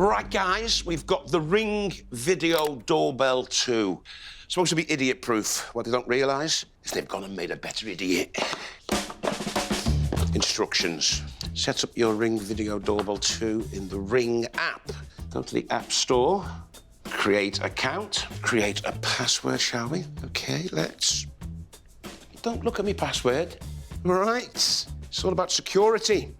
Right, guys, we've got the Ring Video Doorbell 2. Supposed to be idiot-proof. What they don't realise is they've gone and made a better idiot. Instructions. Set up your Ring Video Doorbell 2 in the Ring app. Go to the App Store, create account, create a password, shall we? OK, let's... Don't look at me password. All right? It's all about security.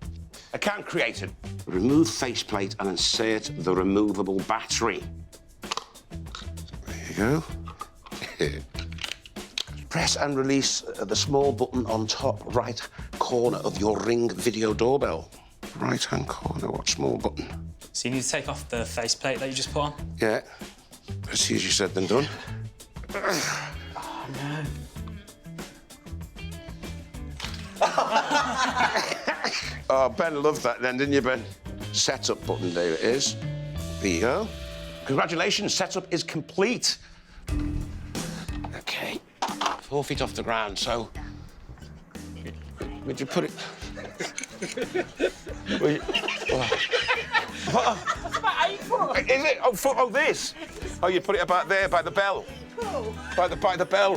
Account created. Remove faceplate and insert the removable battery. There you go. Press and release the small button on top right corner of your Ring Video Doorbell. Right-hand corner, what small button? So you need to take off the faceplate that you just put on? Yeah. It's easier said than done. Oh, no. Oh, Ben loved that then, didn't you, Ben? Setup button, there it is. There you go. Congratulations, setup is complete. OK, 4 feet off the ground, so... Would you put it... What? That's about 8 foot. Is it? Oh, this? Oh, you put it about there, by the bell. Oh. By the bell.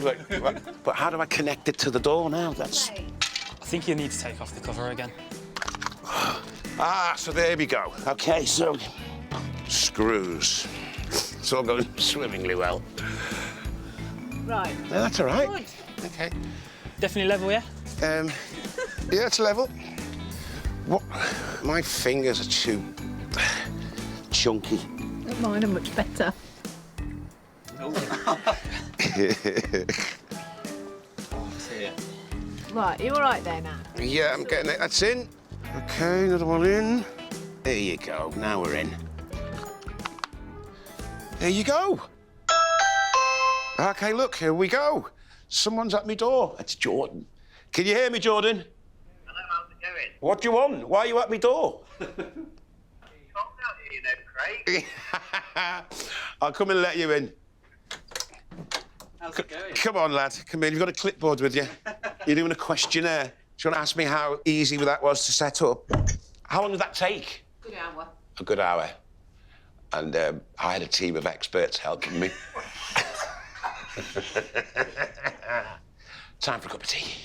But how do I connect it to the door now? That's... I think you need to take off the cover again. Ah, so there we go. OK, so... Screws. It's all going swimmingly well. Right. No, that's all right. Good. OK. Definitely level, yeah? Yeah, it's level. What? My fingers are too... chunky. Mine are much better. Oh, dear. Right, you all right there now? Yeah, I'm getting it. That's in. OK, another one in. There you go. Now we're in. There you go. OK, look, here we go. Someone's at my door. It's Jordan. Can you hear me, Jordan? Hello, how's it going? What do you want? Why are you at my door? It's cold out here, you know, Craig. I'll come and let you in. How's it going? Come on, lad. Come in. You've got a clipboard with you. You're doing a questionnaire. Do you want to ask me how easy that was to set up? How long did that take? Good hour. A good hour. And I had a team of experts helping me. Time for a cup of tea.